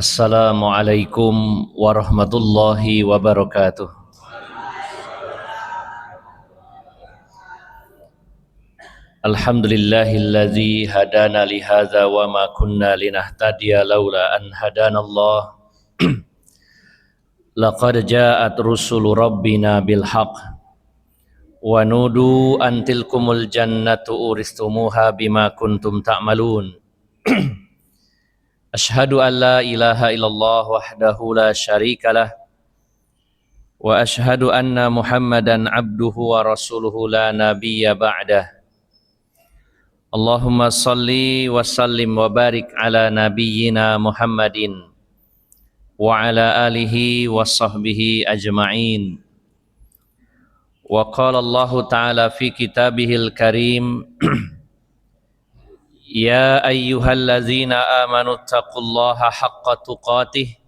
Assalamualaikum warahmatullahi wabarakatuh. Alhamdulillahilladzi hadana li hadza wa ma kunna linahtadiya laula an hadanallah. Laqad ja'at rusulu rabbina bil haqq wa nudu an tilkumul jannatu uristumuha bima kuntum ta'malun. Ashhadu an la ilaha illallah wahdahu la syarikalah wa ashhadu anna Muhammadan abduhu wa rasuluhu la nabiyya ba'dah. Allahumma salli wa sallim wa barik ala nabiyyina Muhammadin wa ala alihi wa sahbihi ajma'in. Wa qala Allah ta'ala fi kitabihil karim Ya ayyuhallazina amanu taqullaha haqqa tuqatih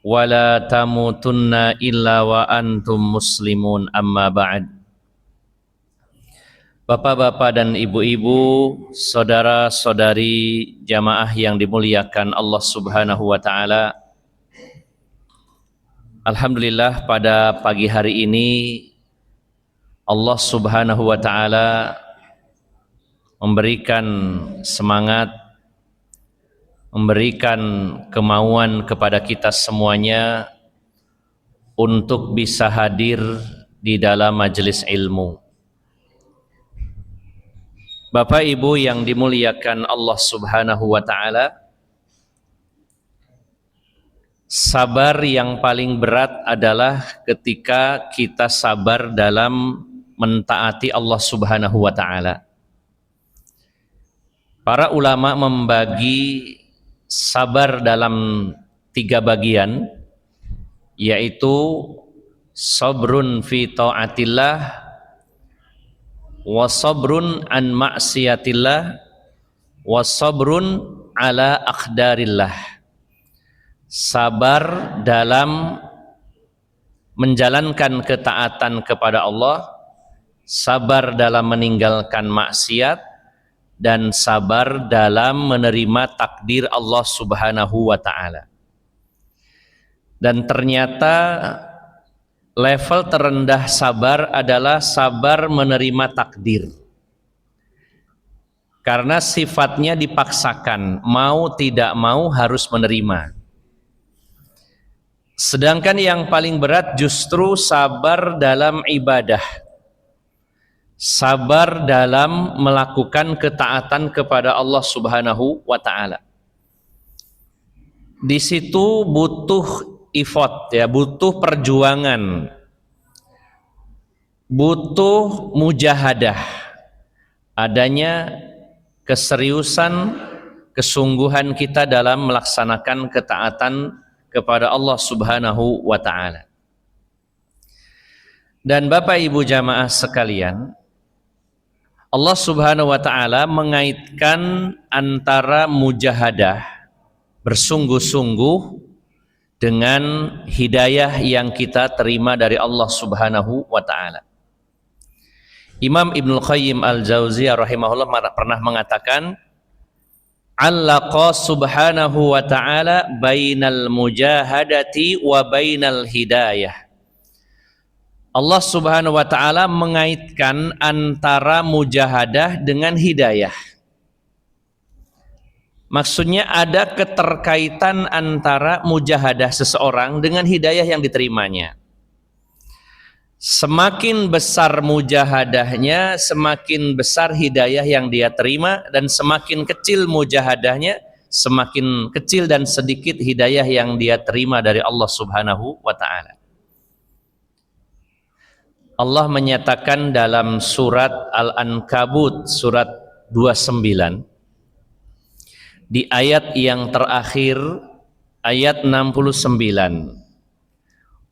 wa la tamutunna illa wa antum muslimun, amma ba'd. Bapak-bapak dan ibu-ibu, saudara-saudari jamaah yang dimuliakan Allah Subhanahu wa taala. Alhamdulillah, pada pagi hari ini Allah Subhanahu wa taala memberikan semangat, memberikan kemauan kepada kita semuanya untuk bisa hadir di dalam majelis ilmu. Bapak Ibu yang dimuliakan Allah Subhanahu wa taala, sabar yang paling berat adalah ketika kita sabar dalam mentaati Allah Subhanahu wa taala. Para ulama membagi sabar dalam 3 bagian, yaitu sabrun fi ta'atillah, wa sabrun an maksiatillah, wa sabrun ala aqdarillah. Sabar dalam menjalankan ketaatan kepada Allah, sabar dalam meninggalkan maksiat, dan sabar dalam menerima takdir Allah Subhanahu wa taala. Dan ternyata level terendah sabar adalah sabar menerima takdir. Karena sifatnya dipaksakan, mau tidak mau harus menerima. Sedangkan yang paling berat justru sabar dalam ibadah. Sabar dalam melakukan ketaatan kepada Allah Subhanahu wa taala. Di situ butuh effort, ya, butuh perjuangan, butuh mujahadah, adanya keseriusan, kesungguhan kita dalam melaksanakan ketaatan kepada Allah Subhanahu wa taala. Dan Bapak Ibu jamaah sekalian, Allah Subhanahu wa taala mengaitkan antara mujahadah, bersungguh-sungguh, dengan hidayah yang kita terima dari Allah Subhanahu wa taala. Imam Ibnul Qayyim Al-Jauziyah rahimahullah pernah mengatakan, Allaqa subhanahu wa ta'ala bainal mujahadati wa bainal hidayah. Allah Subhanahu wa taala mengaitkan antara mujahadah dengan hidayah. Maksudnya ada keterkaitan antara mujahadah seseorang dengan hidayah yang diterimanya. Semakin besar mujahadahnya, semakin besar hidayah yang dia terima, dan semakin kecil mujahadahnya, semakin kecil dan sedikit hidayah yang dia terima dari Allah Subhanahu wa taala. Allah menyatakan dalam surat Al-Ankabut surat 29 di ayat yang terakhir, ayat 69,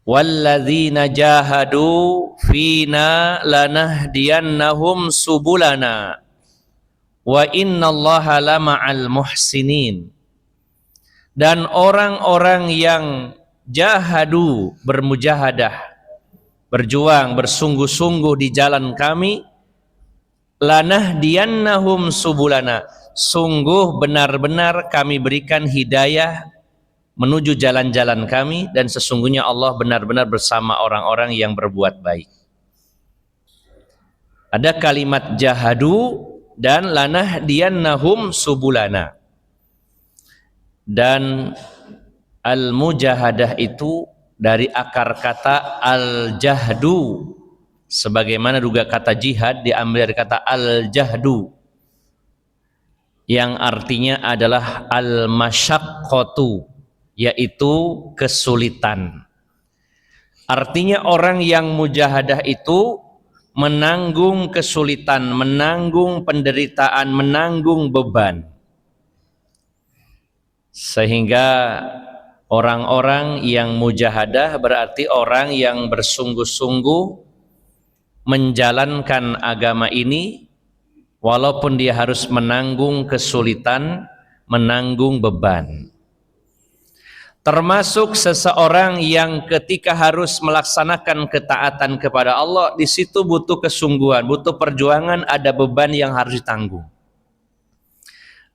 walladzina jahadu fina lanahdiyannahum subulana wa innallaha lama'al muhsinin. Dan orang-orang yang jahadu, bermujahadah, berjuang, bersungguh-sungguh di jalan kami, lanahdiyannahum subulana, sungguh benar-benar kami berikan hidayah menuju jalan-jalan kami, dan sesungguhnya Allah benar-benar bersama orang-orang yang berbuat baik. Ada kalimat jahadu dan lanahdiyannahum subulana. Dan al-mujahadah itu dari akar kata al-jahdu, sebagaimana juga kata jihad diambil dari kata al-jahdu yang artinya adalah al-masyaqqatu, yaitu kesulitan. Artinya orang yang mujahadah itu menanggung kesulitan, menanggung penderitaan, menanggung beban. Sehingga orang-orang yang mujahadah berarti orang yang bersungguh-sungguh menjalankan agama ini walaupun dia harus menanggung kesulitan, menanggung beban. Termasuk seseorang yang ketika harus melaksanakan ketaatan kepada Allah, di situ butuh kesungguhan, butuh perjuangan, ada beban yang harus ditanggung.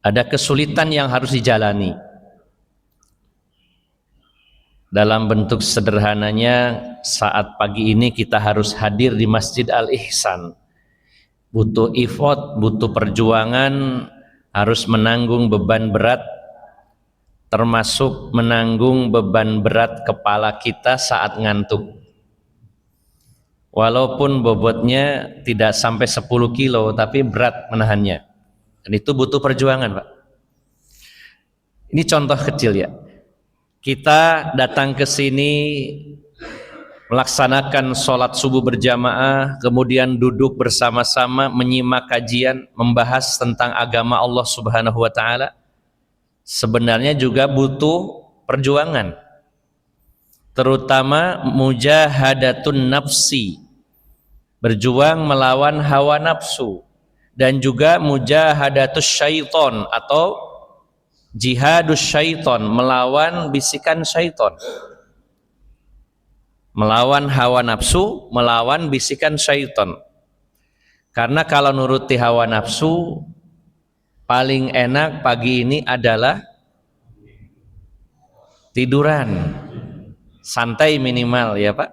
Ada kesulitan yang harus dijalani. Dalam bentuk sederhananya, saat pagi ini kita harus hadir di Masjid Al-Ihsan. Butuh effort, butuh perjuangan, harus menanggung beban berat, termasuk menanggung beban berat kepala kita saat ngantuk. Walaupun bobotnya tidak sampai 10 kilo, tapi berat menahannya. Dan itu butuh perjuangan, Pak. Ini contoh kecil ya. Kita datang ke sini melaksanakan sholat subuh berjamaah, kemudian duduk bersama-sama menyimak kajian, membahas tentang agama Allah Subhanahu wa Ta'ala. Sebenarnya juga butuh perjuangan, terutama mujahadatun nafsi, berjuang melawan hawa nafsu, dan juga mujahadatus syaiton atau jihadus syaiton, melawan bisikan syaiton, melawan hawa nafsu, melawan bisikan syaiton. Karena kalau nuruti hawa nafsu, paling enak pagi ini adalah tiduran, santai minimal ya Pak.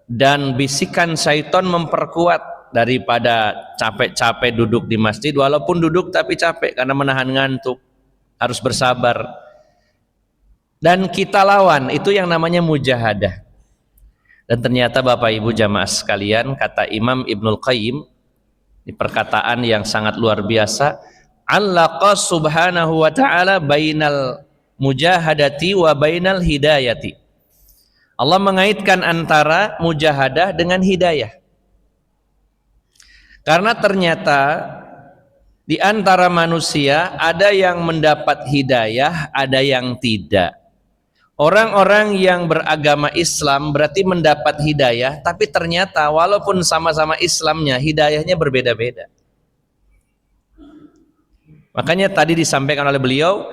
Dan bisikan syaiton memperkuat daripada capek-capek duduk di masjid, walaupun duduk tapi capek karena menahan ngantuk, harus bersabar. Dan kita lawan, itu yang namanya mujahadah. Dan ternyata Bapak Ibu jamaah sekalian, kata Imam Ibnul Qayyim, di perkataan yang sangat luar biasa, allaqa subhanahu wa ta'ala bainal mujahadati wa bainal hidayati. Allah mengaitkan antara mujahadah dengan hidayah. Karena ternyata di antara manusia ada yang mendapat hidayah, ada yang tidak. Orang-orang yang beragama Islam berarti mendapat hidayah, tapi ternyata walaupun sama-sama Islamnya, hidayahnya berbeda-beda. Makanya tadi disampaikan oleh beliau,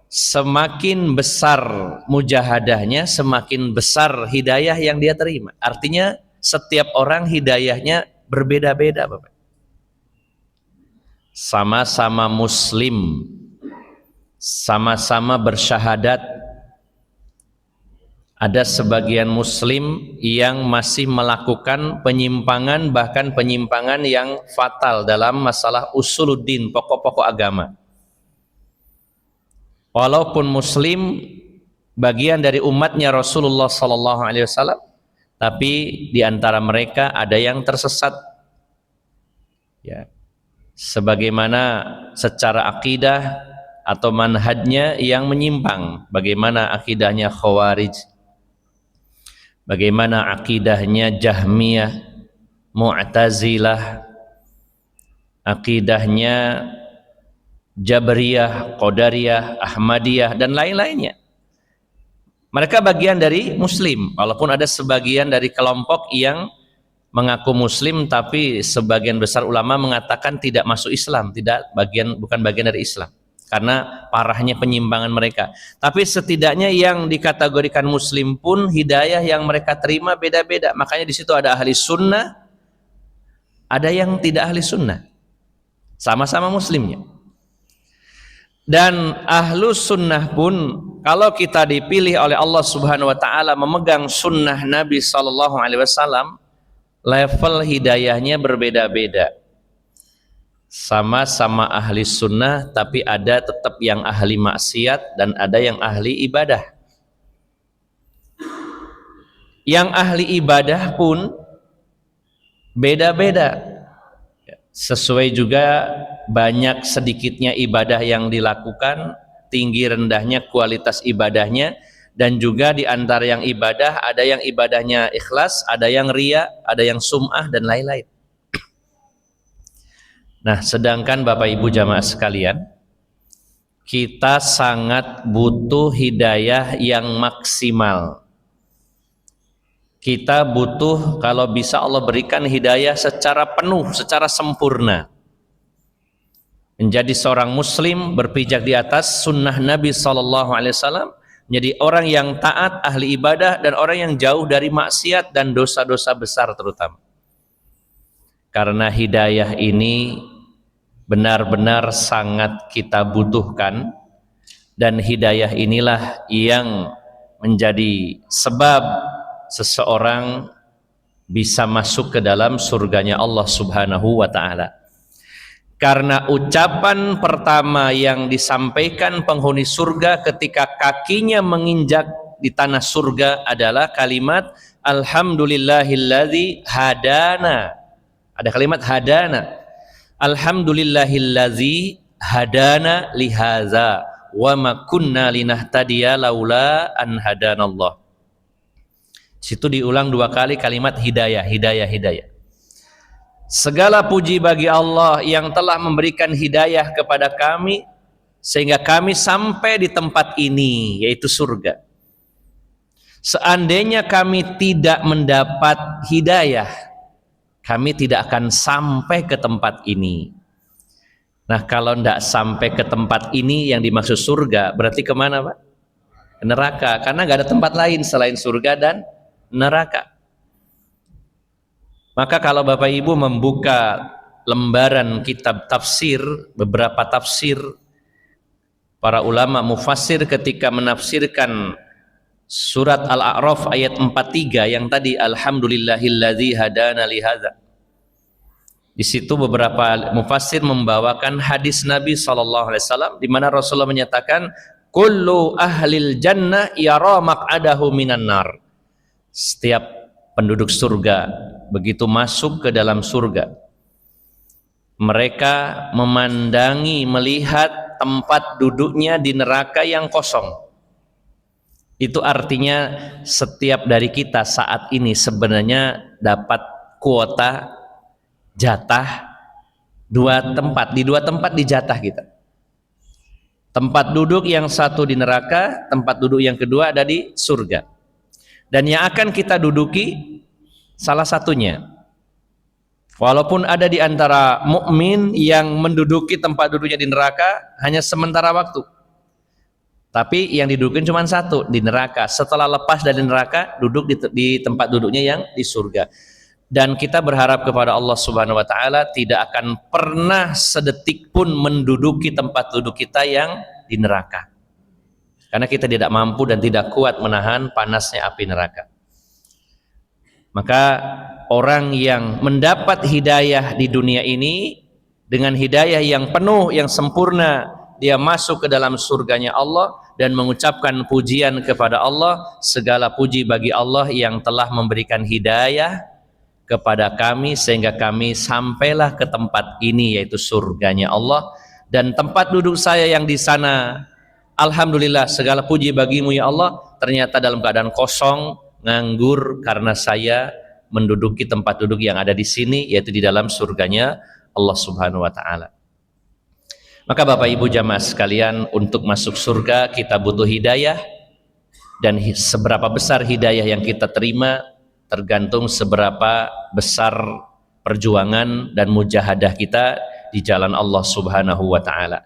semakin besar mujahadahnya, semakin besar hidayah yang dia terima. Artinya setiap orang hidayahnya berbeda-beda, Bapak. Sama-sama muslim, sama-sama bersyahadat. Ada sebagian muslim yang masih melakukan penyimpangan, bahkan penyimpangan yang fatal dalam masalah usuluddin, pokok-pokok agama. Walaupun muslim, bagian dari umatnya Rasulullah SAW, tapi di antara mereka ada yang tersesat. Ya. Sebagaimana secara akidah atau manhajnya yang menyimpang, bagaimana akidahnya Khawarij, bagaimana akidahnya Jahmiyah, Mu'tazilah, akidahnya Jabriyah, Qadariyah, Ahmadiyah, dan lain-lainnya. Mereka bagian dari muslim, walaupun ada sebagian dari kelompok yang mengaku muslim, tapi sebagian besar ulama mengatakan tidak masuk Islam, bukan bagian dari Islam, karena parahnya penyimpangan mereka. Tapi setidaknya yang dikategorikan muslim pun hidayah yang mereka terima beda-beda. Makanya di situ ada ahli sunnah, ada yang tidak ahli sunnah, sama-sama muslimnya. Dan ahlu sunnah pun kalau kita dipilih oleh Allah Subhanahu wa taala memegang sunnah Nabi sallallahu alaihi wasallam, level hidayahnya berbeda-beda. Sama-sama ahli sunnah, tapi ada tetap yang ahli maksiat dan ada yang ahli ibadah. Yang ahli ibadah pun beda-beda, sesuai juga banyak sedikitnya ibadah yang dilakukan, tinggi rendahnya kualitas ibadahnya, dan juga di antara yang ibadah ada yang ibadahnya ikhlas, ada yang riya, ada yang sum'ah dan lain-lain. Nah, sedangkan Bapak Ibu jamaah sekalian, kita sangat butuh hidayah yang maksimal. Kita butuh, kalau bisa Allah berikan hidayah secara penuh, secara sempurna. Menjadi seorang muslim berpijak di atas sunnah Nabi SAW, menjadi orang yang taat, ahli ibadah, dan orang yang jauh dari maksiat dan dosa-dosa besar terutama. Karena hidayah ini benar-benar sangat kita butuhkan, dan hidayah inilah yang menjadi sebab seseorang bisa masuk ke dalam surganya Allah Subhanahu wa ta'ala. Karena ucapan pertama yang disampaikan penghuni surga ketika kakinya menginjak di tanah surga adalah kalimat Alhamdulillahilladzi hadana. Ada kalimat hadana. Alhamdulillahilladzi hadana lihaza wa ma kunna linahtadiya laula an hadanallah. Situ diulang 2 kali kalimat hidayah, hidayah, hidayah. Segala puji bagi Allah yang telah memberikan hidayah kepada kami sehingga kami sampai di tempat ini, yaitu surga. Seandainya kami tidak mendapat hidayah, kami tidak akan sampai ke tempat ini. Nah, kalau tidak sampai ke tempat ini yang dimaksud surga, berarti kemana Pak? Neraka, karena nggak ada tempat lain selain surga dan neraka. Maka kalau Bapak Ibu membuka lembaran kitab tafsir, beberapa tafsir para ulama mufassir ketika menafsirkan surat Al-A'raf ayat 43 yang tadi Alhamdulillahilladzi hadana lihadza. Di situ beberapa mufassir membawakan hadis Nabi SAW di mana Rasulullah menyatakan kullu ahlil jannah yara maq'adahu minan nar. Setiap penduduk surga begitu masuk ke dalam surga, mereka memandangi, melihat tempat duduknya di neraka yang kosong. Itu artinya setiap dari kita saat ini sebenarnya dapat kuota jatah 2 tempat, di 2 tempat dijatah kita. Tempat duduk yang satu di neraka, tempat duduk yang kedua ada di surga. Dan yang akan kita duduki salah satunya. Walaupun ada di antara mukmin yang menduduki tempat duduknya di neraka hanya sementara waktu. Tapi yang didudukin cuma satu di neraka. Setelah lepas dari neraka, duduk di tempat duduknya yang di surga. Dan kita berharap kepada Allah Subhanahu wa taala tidak akan pernah sedetik pun menduduki tempat duduk kita yang di neraka. Karena kita tidak mampu dan tidak kuat menahan panasnya api neraka. Maka orang yang mendapat hidayah di dunia ini dengan hidayah yang penuh, yang sempurna, dia masuk ke dalam surganya Allah dan mengucapkan pujian kepada Allah. Segala puji bagi Allah yang telah memberikan hidayah kepada kami sehingga kami sampailah ke tempat ini, yaitu surganya Allah. Dan tempat duduk saya yang di sana, alhamdulillah segala puji bagimu ya Allah, ternyata dalam keadaan kosong, nganggur, karena saya menduduki tempat duduk yang ada di sini, yaitu di dalam surganya Allah Subhanahu wa ta'ala. Maka Bapak Ibu jamaah sekalian, untuk masuk surga kita butuh hidayah, dan seberapa besar hidayah yang kita terima tergantung seberapa besar perjuangan dan mujahadah kita di jalan Allah Subhanahu wa ta'ala.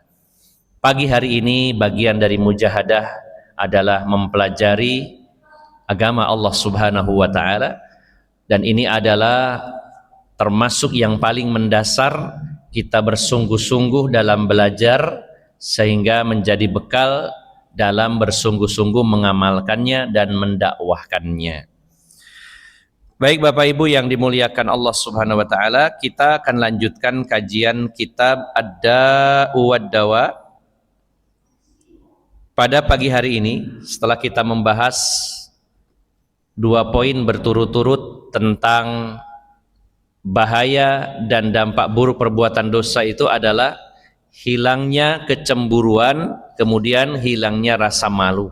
Pagi hari ini bagian dari mujahadah adalah mempelajari agama Allah Subhanahu wa ta'ala, dan ini adalah termasuk yang paling mendasar. Kita bersungguh-sungguh dalam belajar sehingga menjadi bekal dalam bersungguh-sungguh mengamalkannya dan mendakwahkannya. Baik Bapak Ibu yang dimuliakan Allah Subhanahu wa taala, kita akan lanjutkan kajian kitab Ad-Da'u wad-Dawa pada pagi hari ini setelah kita membahas 2 poin berturut-turut tentang bahaya dan dampak buruk perbuatan dosa. Itu adalah hilangnya kecemburuan, kemudian hilangnya rasa malu.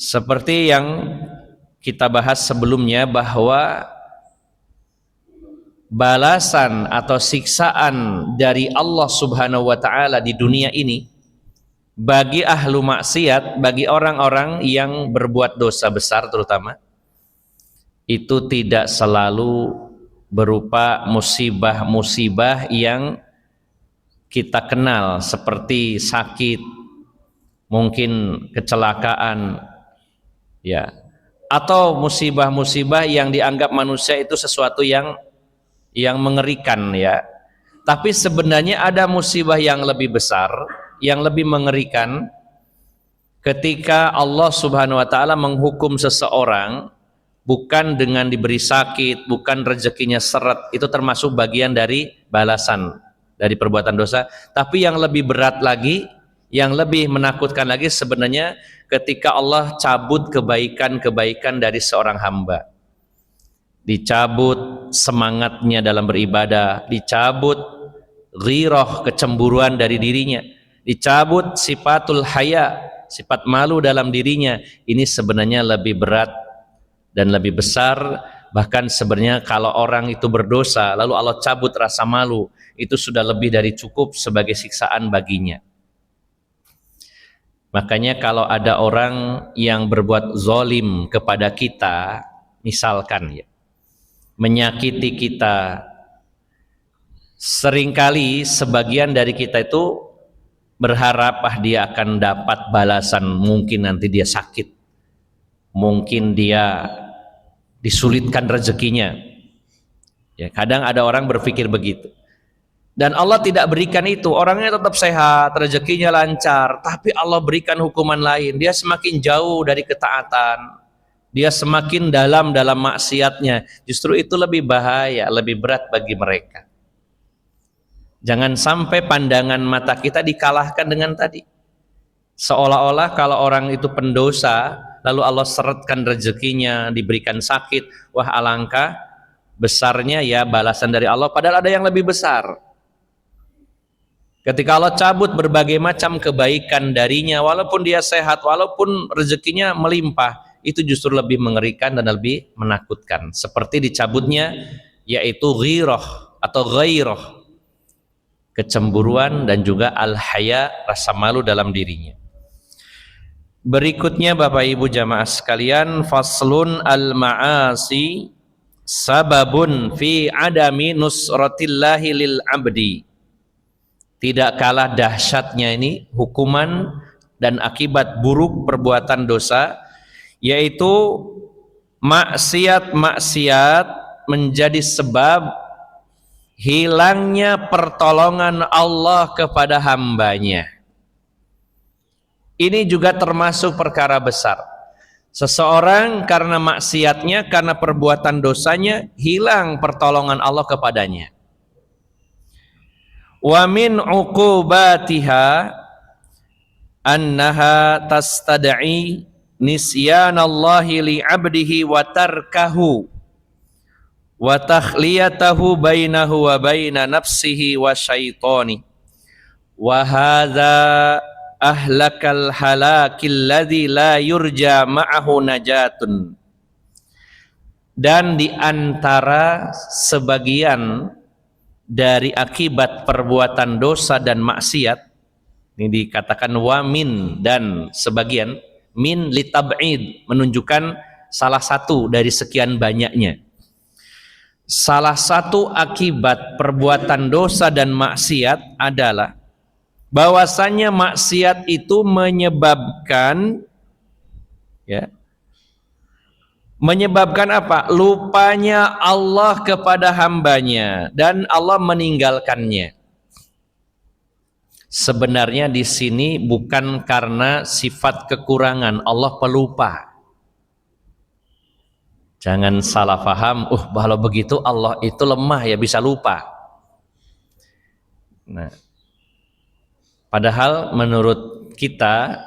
Seperti yang kita bahas sebelumnya, bahwa balasan atau siksaan dari Allah Subhanahu wa taala di dunia ini bagi ahlu maksiat, bagi orang-orang yang berbuat dosa besar terutama, itu tidak selalu berupa musibah-musibah yang kita kenal seperti sakit, mungkin kecelakaan, ya, atau musibah-musibah yang dianggap manusia itu sesuatu yang mengerikan, ya. Tapi sebenarnya ada musibah yang lebih besar, yang lebih mengerikan, ketika Allah Subhanahu wa taala menghukum seseorang bukan dengan diberi sakit, bukan rezekinya seret, itu termasuk bagian dari balasan dari perbuatan dosa. Tapi yang lebih berat lagi, yang lebih menakutkan lagi sebenarnya ketika Allah cabut kebaikan-kebaikan dari seorang hamba. Dicabut semangatnya dalam beribadah, dicabut ghirah, kecemburuan dari dirinya, dicabut sifatul haya, sifat malu dalam dirinya. Ini sebenarnya lebih berat dan lebih besar. Bahkan sebenarnya kalau orang itu berdosa lalu Allah cabut rasa malu, itu sudah lebih dari cukup sebagai siksaan baginya. Makanya kalau ada orang yang berbuat zalim kepada kita, misalkan ya, menyakiti kita, seringkali sebagian dari kita itu berharap dia akan dapat balasan. Mungkin nanti dia sakit, mungkin dia disulitkan rezekinya, ya, kadang ada orang berpikir begitu. Dan Allah tidak berikan itu, orangnya tetap sehat, rezekinya lancar, tapi Allah berikan hukuman lain. Dia semakin jauh dari ketaatan, dia semakin dalam maksiatnya. Justru itu lebih bahaya, lebih berat bagi mereka. Jangan sampai pandangan mata kita dikalahkan dengan tadi, seolah-olah kalau orang itu pendosa lalu Allah seretkan rezekinya, diberikan sakit, wah alangkah besarnya ya balasan dari Allah. Padahal ada yang lebih besar. Ketika Allah cabut berbagai macam kebaikan darinya, walaupun dia sehat, walaupun rezekinya melimpah, itu justru lebih mengerikan dan lebih menakutkan. Seperti dicabutnya yaitu ghirah atau ghairah, kecemburuan, dan juga al-haya, rasa malu dalam dirinya. Berikutnya Bapak Ibu jamaah sekalian, faslun al-ma'asi sababun fi adami nusratillahi lil abdi. Tidak kalah dahsyatnya ini hukuman dan akibat buruk perbuatan dosa, yaitu maksiat-maksiat menjadi sebab hilangnya pertolongan Allah kepada hambanya. Ini juga termasuk perkara besar. Seseorang karena maksiatnya, karena perbuatan dosanya, hilang pertolongan Allah kepadanya. Wa min uqubatiha annaha tastad'i nisyanallahi li 'abdihi wa tarkahu wa takhliyatahu bainahu wa baina nafsihi wa syaitani wa hadza ahlakal halakil ladzi la yurja ma'ahu najatun. Dan di antara sebagian dari akibat perbuatan dosa dan maksiat, ini dikatakan wamin, dan sebagian, min litab'id, menunjukkan salah satu dari sekian banyaknya. Salah satu akibat perbuatan dosa dan maksiat adalah bahwasanya maksiat itu menyebabkan, ya, menyebabkan apa? Lupanya Allah kepada hambanya dan Allah meninggalkannya. Sebenarnya di sini bukan karena sifat kekurangan, Allah pelupa. Jangan salah paham, kalau begitu Allah itu lemah ya bisa lupa. Nah, padahal menurut kita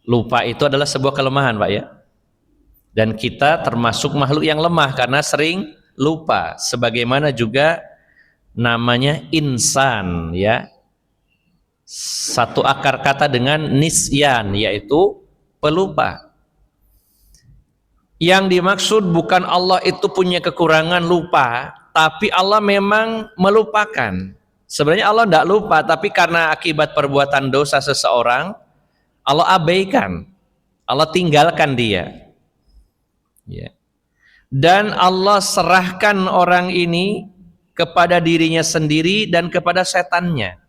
lupa itu adalah sebuah kelemahan, Pak ya. Dan kita termasuk makhluk yang lemah karena sering lupa. Sebagaimana juga namanya insan ya. Satu akar kata dengan nisyan, yaitu pelupa. Yang dimaksud bukan Allah itu punya kekurangan lupa, tapi Allah memang melupakan. Sebenarnya Allah tidak lupa, tapi karena akibat perbuatan dosa seseorang, Allah abaikan, Allah tinggalkan dia. Ya. Dan Allah serahkan orang ini kepada dirinya sendiri dan kepada setannya.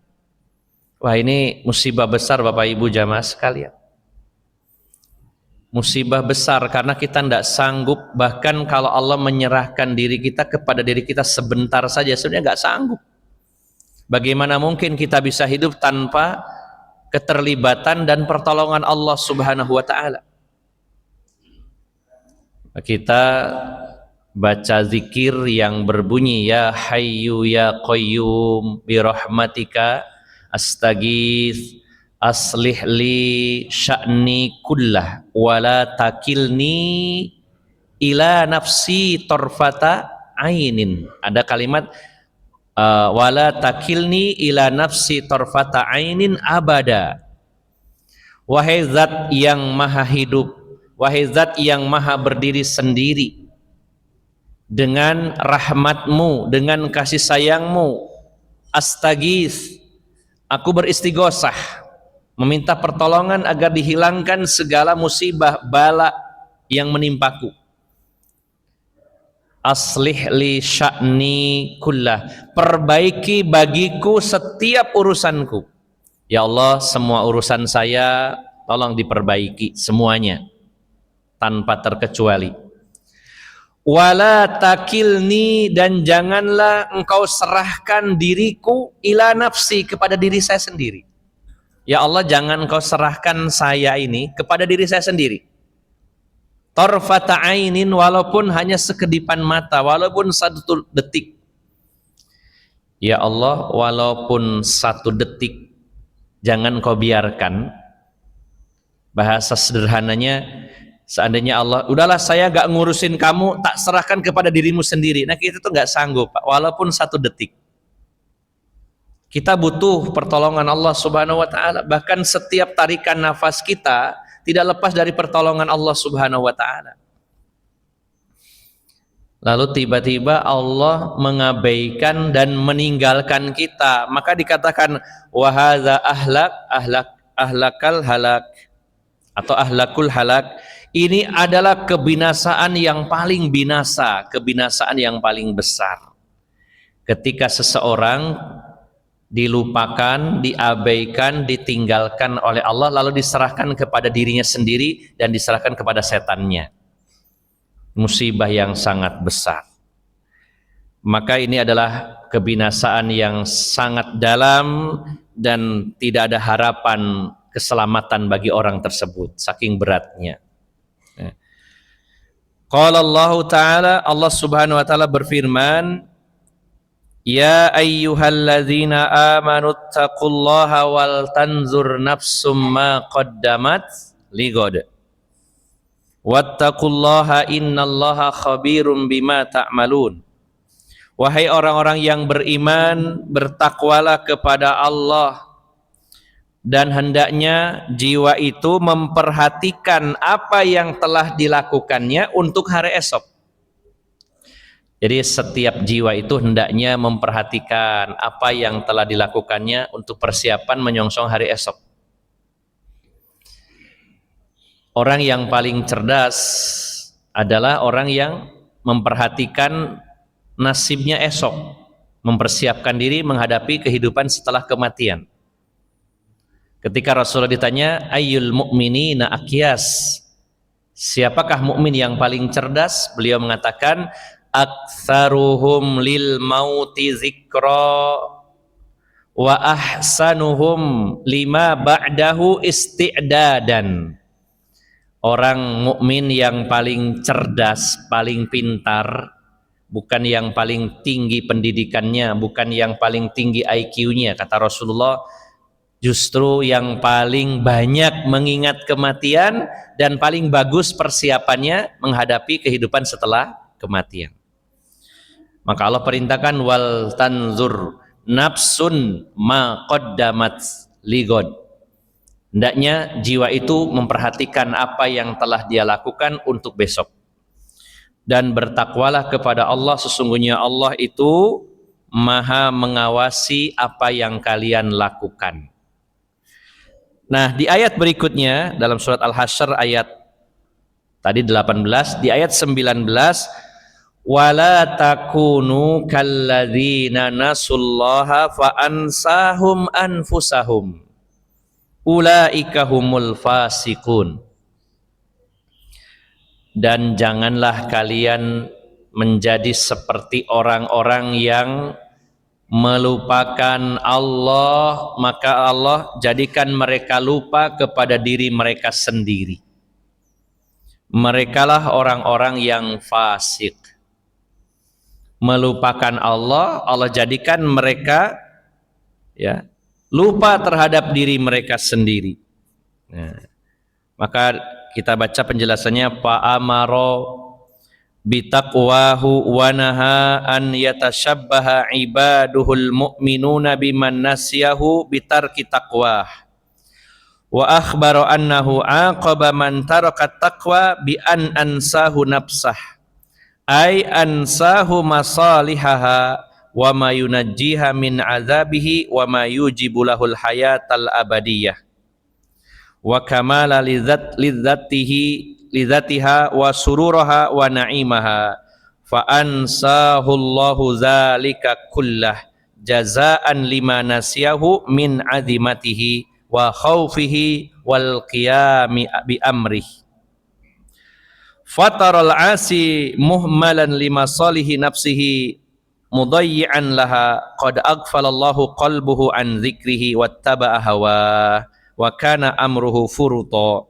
Wah, ini musibah besar Bapak Ibu jamaah sekalian. Musibah besar karena kita tidak sanggup, bahkan kalau Allah menyerahkan diri kita kepada diri kita sebentar saja, sebenarnya nggak sanggup. Bagaimana mungkin kita bisa hidup tanpa keterlibatan dan pertolongan Allah Subhanahu wa Ta'ala? Kita baca zikir yang berbunyi ya Hayyu ya Qayyum bi rahmatika astaghits aslih li sya'ni kullah wala takilni ila nafsi torfata ainin. Ada kalimat wala takilni ila nafsi torfata ainin abada. Wahai zat yang maha hidup, wahai zat yang maha berdiri sendiri, dengan rahmatmu, dengan kasih sayangmu, astaghits, aku beristighosah, meminta pertolongan agar dihilangkan segala musibah bala yang menimpaku. Aslih li sya'ni kullah, perbaiki bagiku setiap urusanku. Ya Allah, semua urusan saya tolong diperbaiki semuanya tanpa terkecuali. Wala takilni, dan janganlah engkau serahkan diriku ila nafsi, kepada diri saya sendiri. Ya Allah, jangan engkau serahkan saya ini kepada diri saya sendiri. Tarfata ainin, walaupun hanya sekedipan mata, walaupun 1 detik. Ya Allah, walaupun 1 detik jangan kau biarkan. Bahasa sederhananya, seandainya Allah, udahlah saya gak ngurusin kamu, tak serahkan kepada dirimu sendiri. Nah, kita tuh gak sanggup Pak, walaupun 1 detik. Kita butuh pertolongan Allah Subhanahu wa Ta'ala. Bahkan setiap tarikan nafas kita tidak lepas dari pertolongan Allah Subhanahu wa Ta'ala. Lalu tiba-tiba Allah mengabaikan dan meninggalkan kita, maka dikatakan wahadza ahlakal halak atau ahlakul halak. Ini adalah kebinasaan yang paling binasa, kebinasaan yang paling besar. Ketika seseorang dilupakan, diabaikan, ditinggalkan oleh Allah, lalu diserahkan kepada dirinya sendiri dan diserahkan kepada setannya. Musibah yang sangat besar. Maka ini adalah kebinasaan yang sangat dalam dan tidak ada harapan keselamatan bagi orang tersebut, saking beratnya. Qala Allah Ta'ala, Allah Subhanahu wa Ta'ala berfirman, ya ayyuhalladzina amanu taqullaha wal tanzur nafsum ma qaddamat ligod. Wattaqullaha innallaha khabirum bima ta'malun. Wahai orang-orang yang beriman, bertakwalah kepada Allah, dan hendaknya jiwa itu memperhatikan apa yang telah dilakukannya untuk hari esok. Jadi setiap jiwa itu hendaknya memperhatikan apa yang telah dilakukannya untuk persiapan menyongsong hari esok. Orang yang paling cerdas adalah orang yang memperhatikan nasibnya esok, mempersiapkan diri menghadapi kehidupan setelah kematian. Ketika Rasulullah ditanya, ayyul mu'minina aqyas, siapakah mukmin yang paling cerdas? Beliau mengatakan, aktsaruhum lil mauti zikra wa ahsanuhum lima ba'dahu isti'dadan. Orang mukmin yang paling cerdas, paling pintar, bukan yang paling tinggi pendidikannya, bukan yang paling tinggi IQ-nya, kata Rasulullah, justru yang paling banyak mengingat kematian dan paling bagus persiapannya menghadapi kehidupan setelah kematian. Maka Allah perintahkan wal tanzur nafsun ma qaddamat ligod. Hendaknya jiwa itu memperhatikan apa yang telah dia lakukan untuk besok. Dan bertakwalah kepada Allah, sesungguhnya Allah itu Maha mengawasi apa yang kalian lakukan. Nah, di ayat berikutnya dalam surat Al-Hasyr ayat tadi 18, di ayat 19, wala takunu kalladzina nasullaha fa ansahum anfusahum ulaika humul fasiqun. Dan janganlah kalian menjadi seperti orang-orang yang melupakan Allah, maka Allah jadikan mereka lupa kepada diri mereka sendiri. Merekalah orang-orang yang fasik. Melupakan Allah, Allah jadikan mereka lupa terhadap diri mereka sendiri. Nah, maka kita baca penjelasannya, fa'amaro bitaqwahu wa naha an yatashabbaha ibaduhul mu'minuna biman nasyahu bitarki taqwah wa akhbaro annahu aqaba man taraka taqwa bi an ansahu nafsah ay ansahu masalihaha wa ma yunajjiha min azabihi wa ma yujibu lahul hayatal abadiyah wa kamala lidzatiha wa sururaha wa na'imaha fa ansahu Allahu dzalika kullah jazaan lima nasyahu min azimatihi wa khaufihi wal qiyami bi amrihi fataral asi muhmalan lima salihi nafsihi mudayyi'an laha qad aghfalallahu qalbuhu an dzikrihi wattaba'a hawa wa kana amruhu furuta.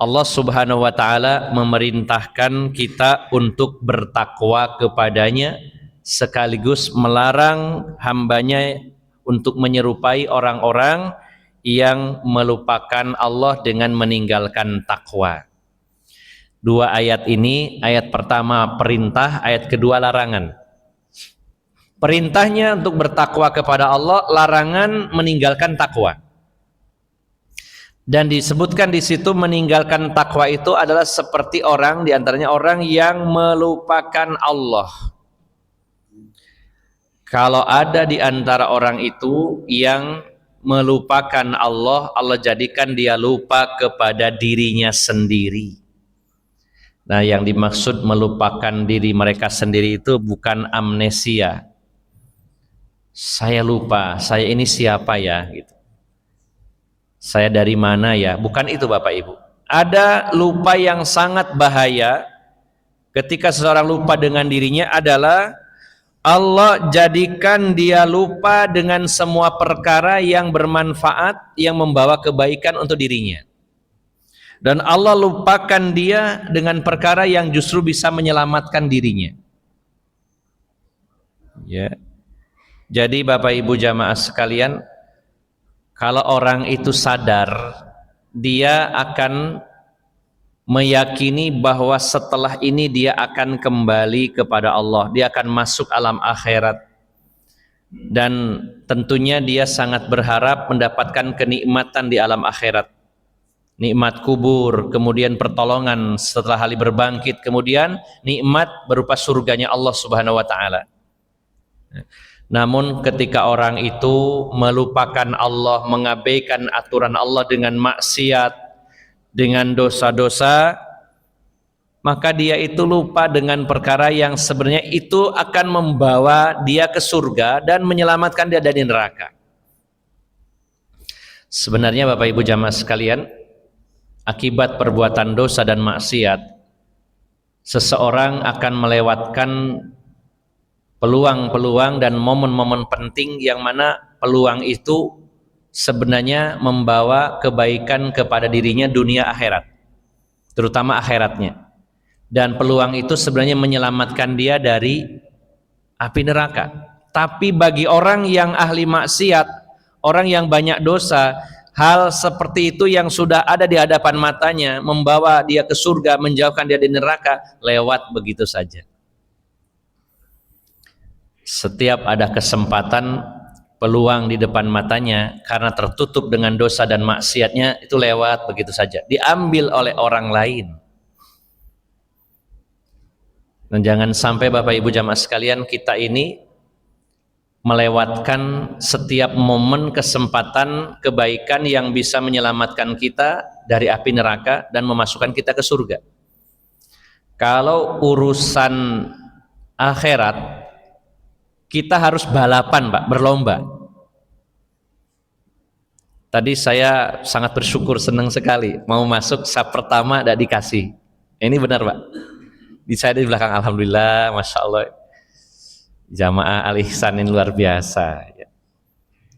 Allah Subhanahu wa taala memerintahkan kita untuk bertakwa kepadanya sekaligus melarang hambanya untuk menyerupai orang-orang yang melupakan Allah dengan meninggalkan takwa. Dua ayat ini, ayat pertama perintah, ayat kedua larangan. Perintahnya untuk bertakwa kepada Allah, larangan meninggalkan takwa. Dan disebutkan di situ meninggalkan takwa itu adalah seperti orang, diantaranya orang yang melupakan Allah. Kalau ada di antara orang itu yang melupakan Allah, Allah jadikan dia lupa kepada dirinya sendiri. Nah, yang dimaksud melupakan diri mereka sendiri itu bukan amnesia. Saya lupa, saya ini siapa ya? Gitu. Saya dari mana ya? Bukan itu Bapak Ibu. Ada lupa yang sangat bahaya ketika seseorang lupa dengan dirinya adalah Allah jadikan dia lupa dengan semua perkara yang bermanfaat, yang membawa kebaikan untuk dirinya. Dan Allah lupakan dia dengan perkara yang justru bisa menyelamatkan dirinya. Ya. Jadi Bapak Ibu jamaah sekalian, kalau orang itu sadar, dia akan meyakini bahwa setelah ini dia akan kembali kepada Allah, dia akan masuk alam akhirat. Dan tentunya dia sangat berharap mendapatkan kenikmatan di alam akhirat. Nikmat kubur, kemudian pertolongan setelah hari berbangkit, kemudian nikmat berupa surganya Allah Subhanahu wa taala. Namun ketika orang itu melupakan Allah, mengabaikan aturan Allah dengan maksiat, dengan dosa-dosa, maka dia itu lupa dengan perkara yang sebenarnya itu akan membawa dia ke surga dan menyelamatkan dia dari neraka. Sebenarnya Bapak Ibu jamaah sekalian, akibat perbuatan dosa dan maksiat, seseorang akan melewatkan peluang-peluang dan momen-momen penting yang mana peluang itu sebenarnya membawa kebaikan kepada dirinya dunia akhirat, terutama akhiratnya. Dan peluang itu sebenarnya menyelamatkan dia dari api neraka. Tapi bagi orang yang ahli maksiat, orang yang banyak dosa, hal seperti itu yang sudah ada di hadapan matanya membawa dia ke surga, menjauhkan dia dari neraka, lewat begitu saja. Setiap ada kesempatan, peluang di depan matanya karena tertutup dengan dosa dan maksiatnya, itu lewat begitu saja, diambil oleh orang lain. Dan jangan sampai Bapak Ibu jamaah sekalian, kita ini melewatkan setiap momen kesempatan kebaikan yang bisa menyelamatkan kita dari api neraka dan memasukkan kita ke surga. Kalau urusan akhirat, kita harus balapan Pak, berlomba. Tadi saya sangat bersyukur, senang sekali mau masuk sab pertama tidak dikasih. Ini benar Pak, di saya di belakang, alhamdulillah, masya Allah, jamaah Al-Ihsan ini luar biasa.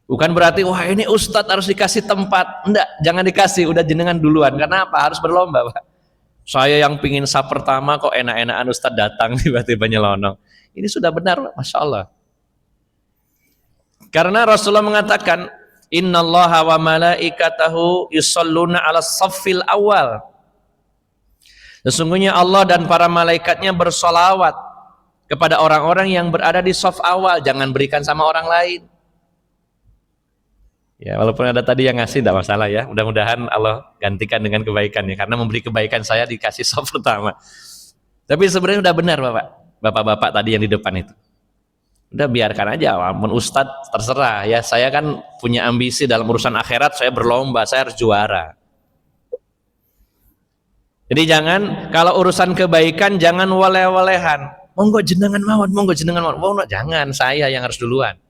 Bukan berarti wah ini ustadz harus dikasih tempat, enggak, jangan dikasih, udah jenengan duluan. Karena apa? Harus berlomba Pak. Saya yang pingin sab pertama kok enak-enakan ustadz datang tiba-tiba nyelonong. Ini sudah benar Pak, masya Allah. Karena Rasulullah mengatakan, innallaha wa malaikatahu yusholluna ala saffil awal. Sesungguhnya Allah dan para malaikatnya bersolawat kepada orang-orang yang berada di saf awal, jangan berikan sama orang lain. Ya, walaupun ada tadi yang ngasih tidak masalah ya, mudah-mudahan Allah gantikan dengan kebaikan ya, karena memberi kebaikan saya dikasih saf pertama. Tapi sebenarnya udah benar Bapak-bapak tadi yang di depan itu. Udah biarkan aja, walaupun ustadz terserah ya, saya kan punya ambisi dalam urusan akhirat, saya berlomba, saya harus juara. Jadi jangan, kalau urusan kebaikan jangan waleh-walehan, monggo jenengan mawon, monggo jenengan mawon, jangan, saya yang harus duluan.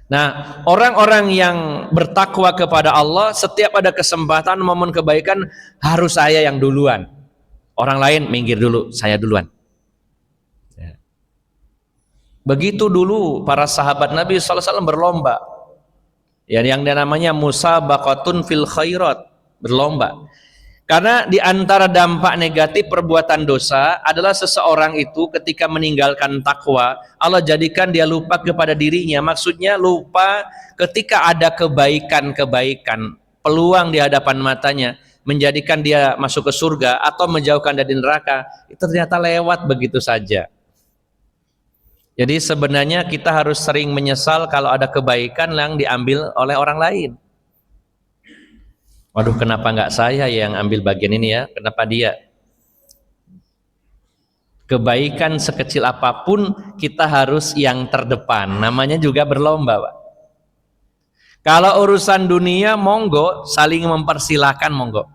Nah, orang-orang yang bertakwa kepada Allah, setiap ada kesempatan momen kebaikan harus saya yang duluan, orang lain minggir dulu, saya duluan. Begitu dulu para sahabat Nabi SAW berlomba, ya, yang namanya musabaqatun fil khairat, berlomba. Karena di antara dampak negatif perbuatan dosa adalah seseorang itu ketika meninggalkan takwa, Allah jadikan dia lupa kepada dirinya. Maksudnya lupa ketika ada kebaikan-kebaikan, peluang di hadapan matanya, menjadikan dia masuk ke surga atau menjauhkan dari neraka, itu ternyata lewat begitu saja. Jadi sebenarnya kita harus sering menyesal kalau ada kebaikan yang diambil oleh orang lain. Waduh, kenapa nggak saya yang ambil bagian ini ya? Kenapa dia? Kebaikan sekecil apapun kita harus yang terdepan. Namanya juga berlomba, Pak. Kalau urusan dunia, monggo saling mempersilahkan, monggo.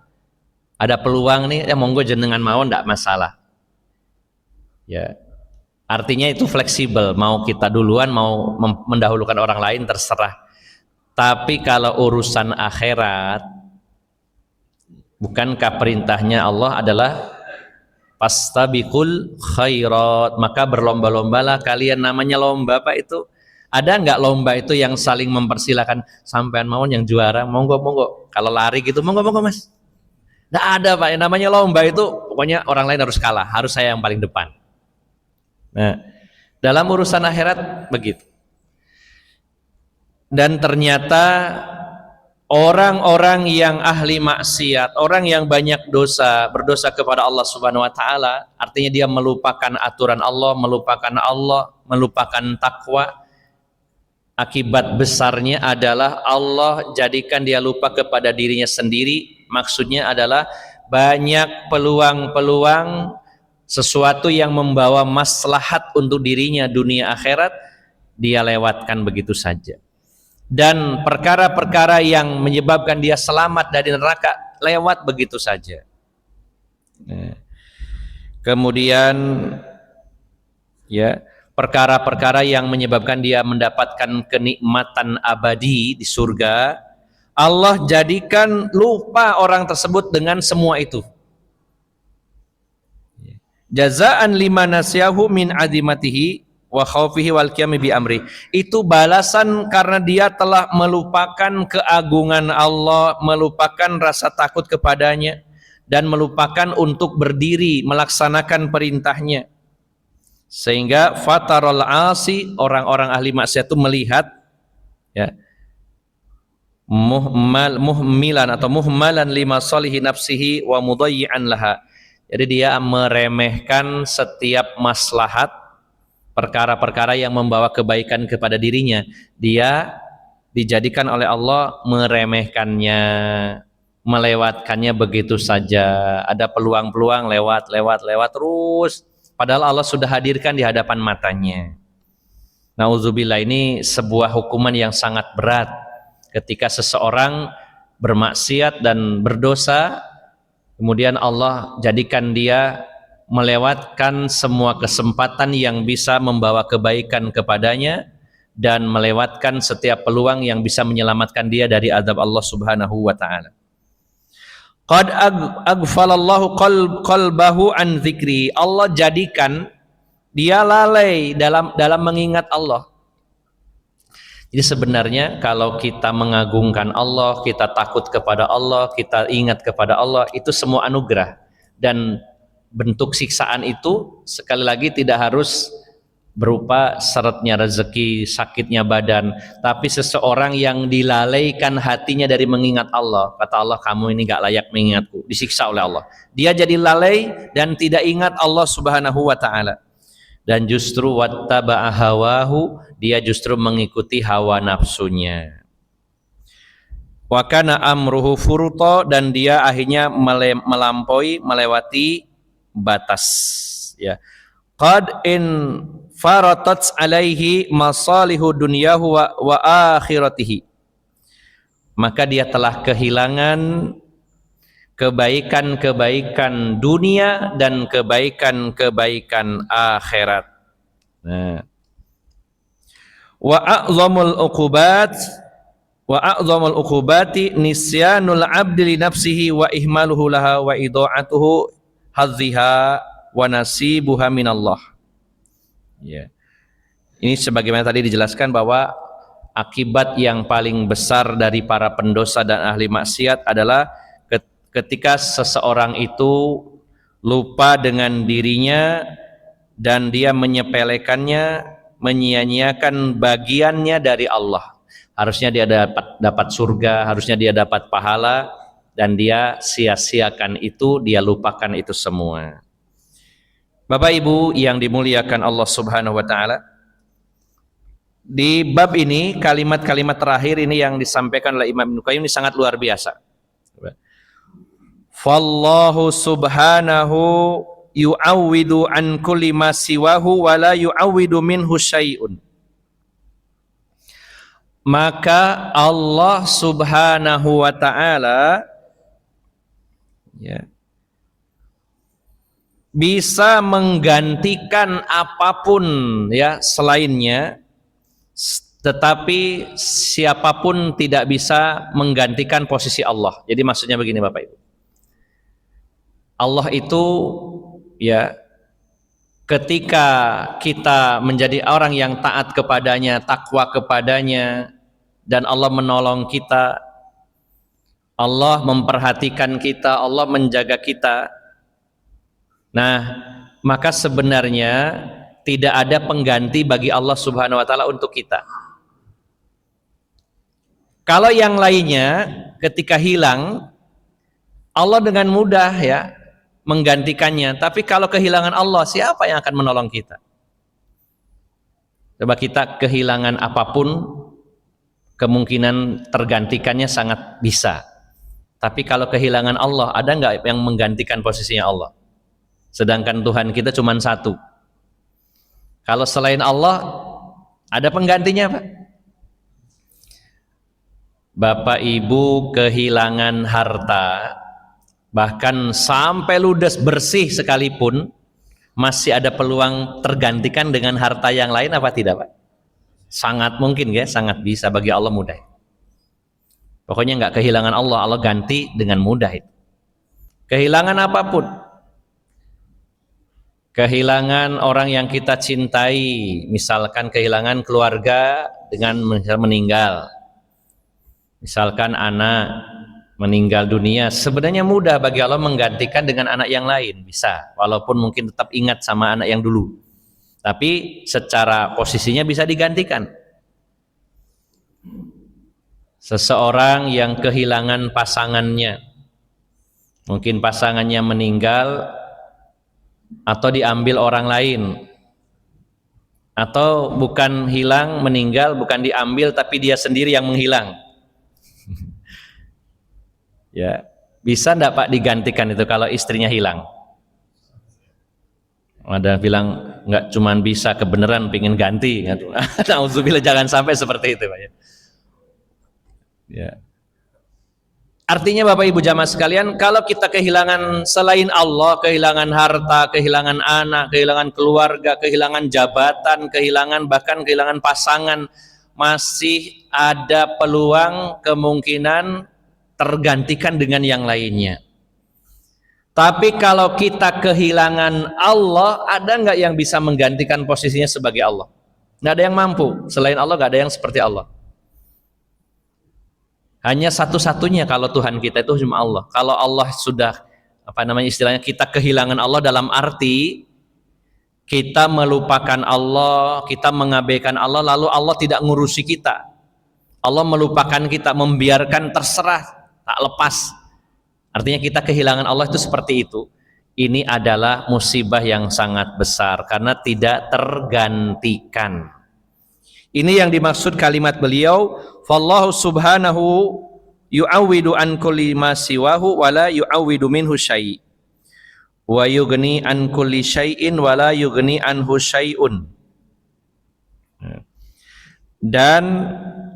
Ada peluang nih, ya monggo jenengan mau, nggak masalah. Ya. Artinya itu fleksibel, mau kita duluan, mau mendahulukan orang lain, terserah. Tapi kalau urusan akhirat, bukankah perintahnya Allah adalah fastabiqul khairat, maka berlomba-lombalah kalian. Namanya lomba Pak itu. Ada nggak lomba itu yang saling mempersilahkan, sampean mau yang juara, monggo monggo. Kalau lari gitu, monggo monggo Mas. Nggak ada Pak, yang namanya lomba itu pokoknya orang lain harus kalah, harus saya yang paling depan. Nah, dalam urusan akhirat begitu. Dan ternyata orang-orang yang ahli maksiat, orang yang banyak dosa, berdosa kepada Allah Subhanahu wa taala, artinya dia melupakan aturan Allah, melupakan takwa. Akibat besarnya adalah Allah jadikan dia lupa kepada dirinya sendiri. Maksudnya adalah banyak peluang-peluang, sesuatu yang membawa maslahat untuk dirinya dunia akhirat, dia lewatkan begitu saja. Dan perkara-perkara yang menyebabkan dia selamat dari neraka lewat begitu saja. Kemudian ya, perkara-perkara yang menyebabkan dia mendapatkan kenikmatan abadi di surga, Allah jadikan lupa orang tersebut dengan semua itu. Jazaan lima nasyahu min azimatihi wa khaufihi wal qiyami bi amri. Itu balasan karena dia telah melupakan keagungan Allah, melupakan rasa takut kepadanya, dan melupakan untuk berdiri melaksanakan perintahnya. Sehingga fatarul asi, orang-orang ahli maksiat itu melihat, ya, muhmalan atau muhmalan lima solihi nafsihi wa mudayyi'an laha. Jadi dia meremehkan setiap maslahat, perkara-perkara yang membawa kebaikan kepada dirinya. Dia dijadikan oleh Allah meremehkannya, melewatkannya begitu saja. Ada peluang-peluang lewat terus, padahal Allah sudah hadirkan di hadapan matanya. Nauzubillah, ini sebuah hukuman yang sangat berat ketika seseorang bermaksiat dan berdosa, kemudian Allah jadikan dia melewatkan semua kesempatan yang bisa membawa kebaikan kepadanya dan melewatkan setiap peluang yang bisa menyelamatkan dia dari azab Allah Subhanahu wa taala. Qad aghfalallahu qalbahu an dzikri. Allah jadikan dia lalai dalam mengingat Allah. Jadi sebenarnya kalau kita mengagungkan Allah, kita takut kepada Allah, kita ingat kepada Allah, itu semua anugerah. Dan bentuk siksaan itu sekali lagi tidak harus berupa seretnya rezeki, sakitnya badan, tapi seseorang yang dilalaikan hatinya dari mengingat Allah. Kata Allah, kamu ini gak layak mengingatku, disiksa oleh Allah. Dia jadi lalai dan tidak ingat Allah Subhanahu wa ta'ala. Dan justru wattaba'a hawahu, dia justru mengikuti hawa nafsunya. Wa kana amruhu furta, dan dia akhirnya melewati batas, ya. Qad in faratat alaihi masalihu dunyahu wa akhiratihi. Maka dia telah kehilangan kebaikan-kebaikan dunia dan kebaikan-kebaikan akhirat. Nah, wa a'zamul uqubati nisyanul 'abdi li nafsihi wa ihmaluhu laha wa idha'atuhu hadziha wa nasibuha minallah. Ya. Ini sebagaimana tadi dijelaskan bahwa akibat yang paling besar dari para pendosa dan ahli maksiat adalah ketika seseorang itu lupa dengan dirinya dan dia menyepelekannya, menyia-nyiakan bagiannya dari Allah. Harusnya dia dapat surga, harusnya dia dapat pahala, dan dia sia-siakan itu, dia lupakan itu semua. Bapak Ibu yang dimuliakan Allah Subhanahu wa taala, di bab ini kalimat-kalimat terakhir ini yang disampaikan oleh Imam Ibnu Qayyim ini sangat luar biasa. Fallahu subhanahu yu'awwidu an kulli ma siwahu wa la yu'awwidu minhu syai'un. Maka Allah Subhanahu wa ta'ala, ya, bisa menggantikan apapun, ya, selainnya, tetapi siapapun tidak bisa menggantikan posisi Allah. Jadi maksudnya begini Bapak Ibu, Allah itu, ya, ketika kita menjadi orang yang taat kepadanya, takwa kepadanya, dan Allah menolong kita, Allah memperhatikan kita, Allah menjaga kita, nah, maka sebenarnya tidak ada pengganti bagi Allah Subhanahu wa ta'ala untuk kita. Kalau yang lainnya ketika hilang, Allah dengan mudah, ya, menggantikannya. Tapi kalau kehilangan Allah, siapa yang akan menolong kita? Coba kita kehilangan apapun, kemungkinan tergantikannya sangat bisa. Tapi kalau kehilangan Allah, ada nggak yang menggantikan posisinya Allah? Sedangkan Tuhan kita cuma satu. Kalau selain Allah, ada penggantinya, Pak? Bapak Ibu kehilangan harta, bahkan sampai ludes bersih sekalipun, masih ada peluang tergantikan dengan harta yang lain apa tidak, Pak? Sangat mungkin, ya, sangat bisa, bagi Allah mudah. Pokoknya nggak kehilangan Allah, Allah ganti dengan mudah itu. Kehilangan apapun, kehilangan orang yang kita cintai, misalkan kehilangan keluarga dengan meninggal, misalkan anak meninggal dunia, sebenarnya mudah bagi Allah menggantikan dengan anak yang lain, bisa, walaupun mungkin tetap ingat sama anak yang dulu, tapi secara posisinya bisa digantikan. Seseorang yang kehilangan pasangannya, mungkin pasangannya meninggal atau diambil orang lain, atau bukan hilang, meninggal, bukan diambil, tapi dia sendiri yang menghilang. Ya, bisa enggak Pak digantikan itu kalau istrinya hilang? Ada bilang enggak, cuman bisa, kebenaran pengen ganti. Nauzubillah, jangan sampai seperti itu Pak ya. Ya. Artinya Bapak Ibu jamaah sekalian, kalau kita kehilangan selain Allah, kehilangan harta, kehilangan anak, kehilangan keluarga, kehilangan jabatan, bahkan kehilangan pasangan, masih ada peluang kemungkinan tergantikan dengan yang lainnya. Tapi kalau kita kehilangan Allah, ada nggak yang bisa menggantikan posisinya sebagai Allah? Nggak ada yang mampu. Selain Allah nggak ada yang seperti Allah. Hanya satu-satunya kalau Tuhan kita itu cuma Allah. Kalau Allah sudah, istilahnya kita kehilangan Allah dalam arti kita melupakan Allah, kita mengabaikan Allah, lalu Allah tidak ngurusi kita. Allah melupakan kita, membiarkan terserah, tak lepas. Artinya kita kehilangan Allah itu seperti itu. Ini adalah musibah yang sangat besar karena tidak tergantikan. Ini yang dimaksud kalimat beliau, fallahu subhanahu yu'awwidu an kulli ma siwahu wa la yu'awwidu minhu syai' wa yughni an kulli syai'in wa la yughni anhu syai'un. Dan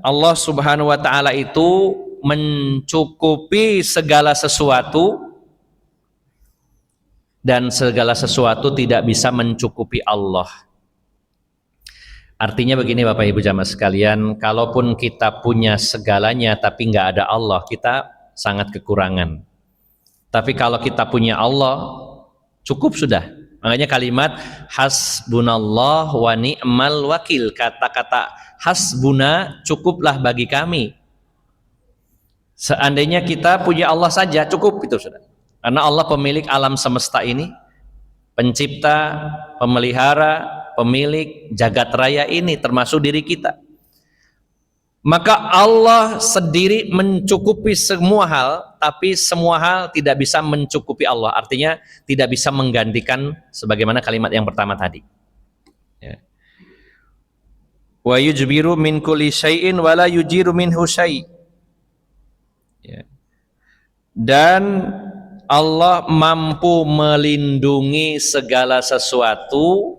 Allah Subhanahu wa taala itu mencukupi segala sesuatu, dan segala sesuatu tidak bisa mencukupi Allah. Artinya begini Bapak Ibu jamaah sekalian, kalaupun kita punya segalanya tapi nggak ada Allah, kita sangat kekurangan. Tapi kalau kita punya Allah, cukup sudah. Makanya kalimat hasbunallah wa ni'mal wakil, kata-kata hasbuna, cukuplah bagi kami. Seandainya kita punya Allah saja cukup itu sudah. Karena Allah pemilik alam semesta ini, pencipta, pemelihara, pemilik jagat raya ini termasuk diri kita. Maka Allah sendiri mencukupi semua hal, tapi semua hal tidak bisa mencukupi Allah. Artinya tidak bisa menggantikan sebagaimana kalimat yang pertama tadi. Ya. Wa yujbiru min kulli syai'in wa la yujiru minhu syai'. Ya. Dan Allah mampu melindungi segala sesuatu,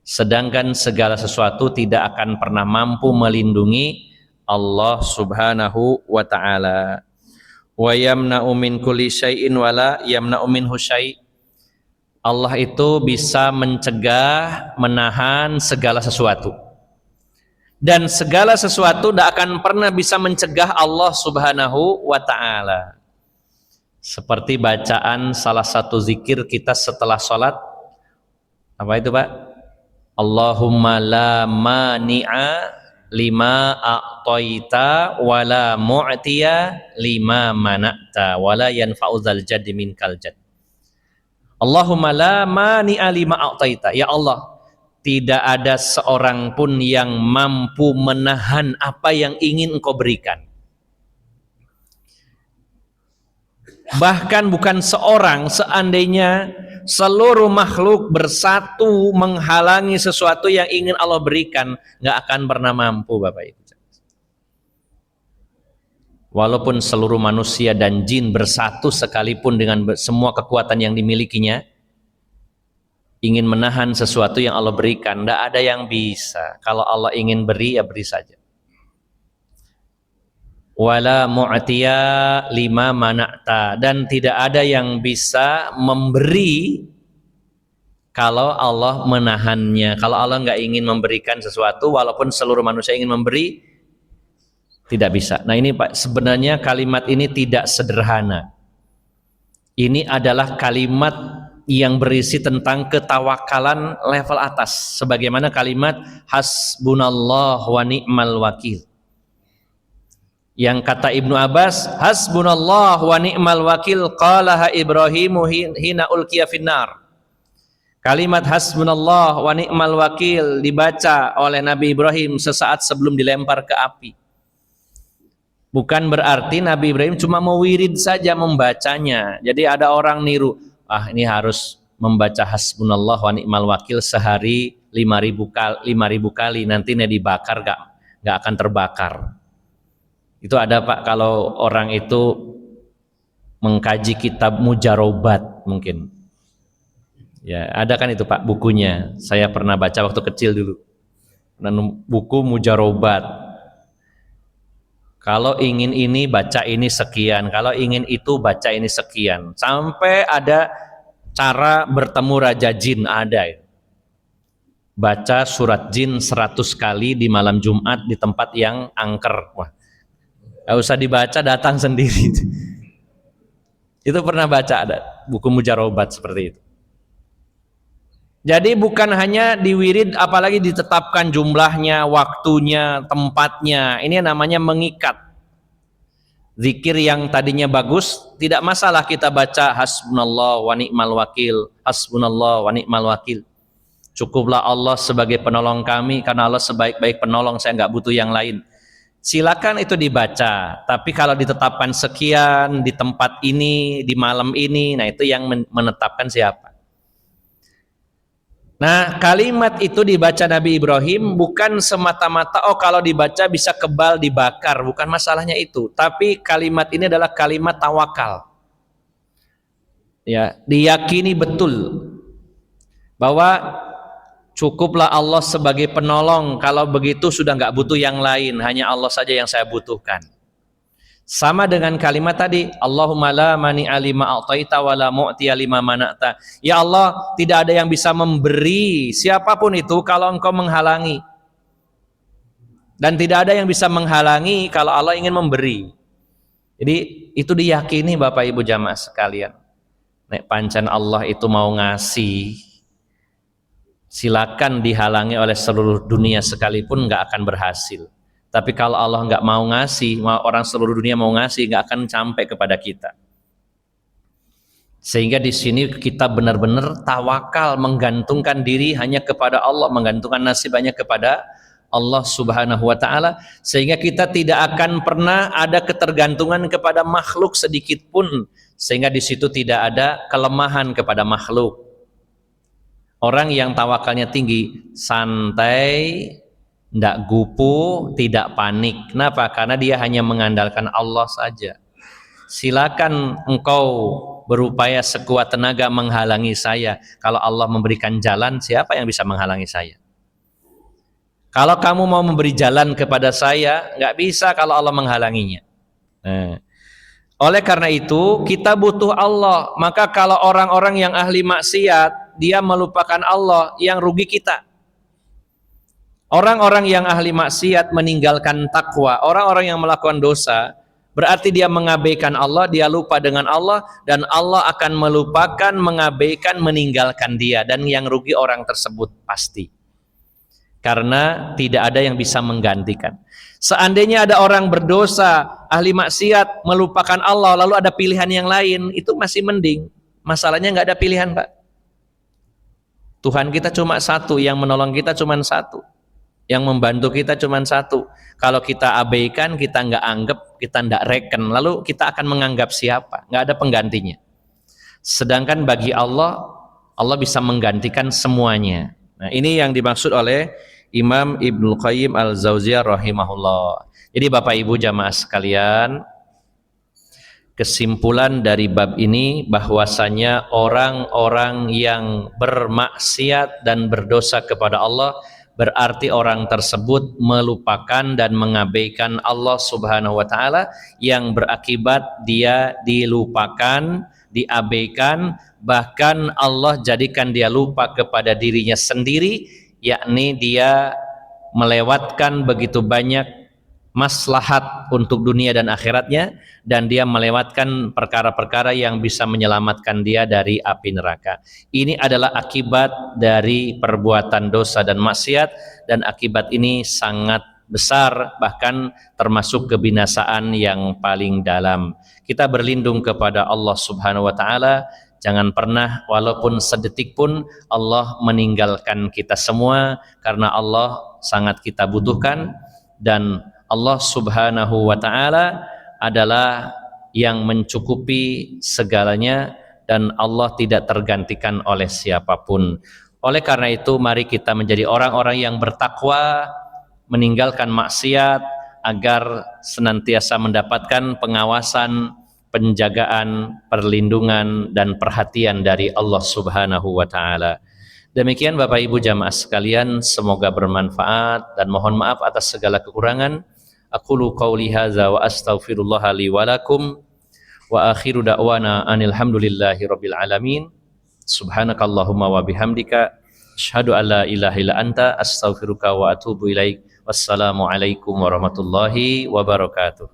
sedangkan segala sesuatu tidak akan pernah mampu melindungi Allah Subhanahu wa ta'ala. Wa yamna'u min kulli syai'in wa la yamna'u minhu syai'. Allah itu bisa mencegah, menahan segala sesuatu. Dan segala sesuatu tidak akan pernah bisa mencegah Allah Subhanahu wa ta'ala. Seperti bacaan salah satu zikir kita setelah sholat. Apa itu Pak? Allahumma la mani'a lima a'taita wa la mu'tiya lima mana'ta wa la yanfa'u dzal jaddi minkal jadd. Allahumma la mani'a lima a'taita. Ya Allah, tidak ada seorang pun yang mampu menahan apa yang ingin Engkau berikan. Bahkan bukan seorang, seandainya seluruh makhluk bersatu menghalangi sesuatu yang ingin Allah berikan, nggak akan pernah mampu Bapak Ibu. Walaupun seluruh manusia dan jin bersatu sekalipun dengan semua kekuatan yang dimilikinya, ingin menahan sesuatu yang Allah berikan, nggak ada yang bisa. Kalau Allah ingin beri, ya beri saja. Wala mu'tiya lima mana'ta, dan tidak ada yang bisa memberi kalau Allah menahannya. Kalau Allah nggak ingin memberikan sesuatu, walaupun seluruh manusia ingin memberi, tidak bisa. Nah ini Pak, sebenarnya kalimat ini tidak sederhana. Ini adalah kalimat yang berisi tentang ketawakalan level atas, sebagaimana kalimat hasbunallah wa ni'mal wakil. Yang kata Ibnu Abbas, hasbunallah wa ni'mal wakil qalaha Ibrahimu hina ulqiya finnar. Kalimat hasbunallah wa ni'mal wakil dibaca oleh Nabi Ibrahim sesaat sebelum dilempar ke api. Bukan berarti Nabi Ibrahim cuma mewirid saja membacanya. Jadi ada orang niru, ini harus membaca hasbunallah wa ni'mal wakil sehari 5.000 kali, nanti dibakar gak akan terbakar. Itu ada Pak, kalau orang itu mengkaji kitab mujarobat mungkin. Ya, ada kan itu Pak bukunya. Saya pernah baca waktu kecil dulu. Buku mujarobat. Kalau ingin ini baca ini sekian, kalau ingin itu baca ini sekian. Sampai ada cara bertemu Raja Jin, ada. Baca surat Jin 100 kali di malam Jumat di tempat yang angker. Wah, gak usah dibaca, datang sendiri. Itu pernah baca, ada buku mujarobat seperti itu. Jadi bukan hanya diwirid, apalagi ditetapkan jumlahnya, waktunya, tempatnya. Ini namanya mengikat. Zikir yang tadinya bagus, tidak masalah kita baca hasbunallah wa ni'mal wakil, hasbunallah wa ni'mal wakil. Cukuplah Allah sebagai penolong kami, karena Allah sebaik-baik penolong, saya nggak butuh yang lain. Silakan itu dibaca, tapi kalau ditetapkan sekian di tempat ini, di malam ini, nah itu yang menetapkan siapa. Nah, kalimat itu dibaca Nabi Ibrahim bukan semata-mata kalau dibaca bisa kebal dibakar, bukan masalahnya itu. Tapi kalimat ini adalah kalimat tawakal. Ya, diyakini betul bahwa cukuplah Allah sebagai penolong, kalau begitu sudah nggak butuh yang lain, hanya Allah saja yang saya butuhkan. Sama dengan kalimat tadi, Allahumma la mani'a lima a'taita wa la mu'tiya lima mana'ta. Ya Allah, tidak ada yang bisa memberi siapapun itu kalau engkau menghalangi. Dan tidak ada yang bisa menghalangi kalau Allah ingin memberi. Jadi itu diyakini Bapak Ibu jamaah sekalian. Nek pancen Allah itu mau ngasih, silakan dihalangi oleh seluruh dunia sekalipun nggak akan berhasil. Tapi kalau Allah nggak mau ngasih, orang seluruh dunia mau ngasih, nggak akan sampai kepada kita. Sehingga di sini kita benar-benar tawakal, menggantungkan diri hanya kepada Allah, menggantungkan nasib hanya kepada Allah Subhanahu wa Ta'ala, sehingga kita tidak akan pernah ada ketergantungan kepada makhluk sedikit pun, sehingga di situ tidak ada kelemahan kepada makhluk. Orang yang tawakalnya tinggi, santai, tidak gupu, tidak panik. Kenapa? Karena dia hanya mengandalkan Allah saja. Silakan engkau berupaya sekuat tenaga menghalangi saya. Kalau Allah memberikan jalan, siapa yang bisa menghalangi saya? Kalau kamu mau memberi jalan kepada saya, nggak bisa kalau Allah menghalanginya. Oleh karena itu, kita butuh Allah. Maka kalau orang-orang yang ahli maksiat, dia melupakan Allah, yang rugi kita. Orang-orang yang ahli maksiat meninggalkan takwa, orang-orang yang melakukan dosa, berarti dia mengabaikan Allah, dia lupa dengan Allah, dan Allah akan melupakan, mengabaikan, meninggalkan dia, dan yang rugi orang tersebut pasti. Karena tidak ada yang bisa menggantikan. Seandainya ada orang berdosa, ahli maksiat, melupakan Allah, lalu ada pilihan yang lain, itu masih mending. Masalahnya nggak ada pilihan, Pak. Tuhan kita cuma satu, yang menolong kita cuma satu. Yang membantu kita cuma satu. Kalau kita abaikan, kita nggak anggap, kita nggak reken, lalu kita akan menganggap siapa? Nggak ada penggantinya. Sedangkan bagi Allah, Allah bisa menggantikan semuanya. Nah, ini yang dimaksud oleh Imam Ibnu Qayyim Al-Jauziyah rahimahullah. Jadi Bapak Ibu jamaah sekalian, kesimpulan dari bab ini bahwasanya orang-orang yang bermaksiat dan berdosa kepada Allah, berarti orang tersebut melupakan dan mengabaikan Allah Subhanahu wa Ta'ala, yang berakibat dia dilupakan, diabaikan, bahkan Allah jadikan dia lupa kepada dirinya sendiri, yakni dia melewatkan begitu banyak maslahat untuk dunia dan akhiratnya, dan dia melewatkan perkara-perkara yang bisa menyelamatkan dia dari api neraka. Ini adalah akibat dari perbuatan dosa dan maksiat, dan akibat ini sangat besar, bahkan termasuk kebinasaan yang paling dalam. Kita berlindung kepada Allah Subhanahu wa taala. Jangan pernah walaupun sedetik pun Allah meninggalkan kita semua, karena Allah sangat kita butuhkan, dan Allah Subhanahu wa taala adalah yang mencukupi segalanya, dan Allah tidak tergantikan oleh siapapun. Oleh karena itu, mari kita menjadi orang-orang yang bertakwa, meninggalkan maksiat, agar senantiasa mendapatkan pengawasan, penjagaan, perlindungan, dan perhatian dari Allah Subhanahu wa taala. Demikian Bapak Ibu jamaah sekalian, semoga bermanfaat, dan mohon maaf atas segala kekurangan. Aqulu qawli hadza wa astaghfirullah li wa lakum, wa akhiru da'wana anil hamdulillahi rabbil alamin. Subhanakallahumma wa bihamdika asyhadu an la ilaha illa anta astaghfiruka wa atubu ilaik. Wassalamu alaikum warahmatullahi wabarakatuh.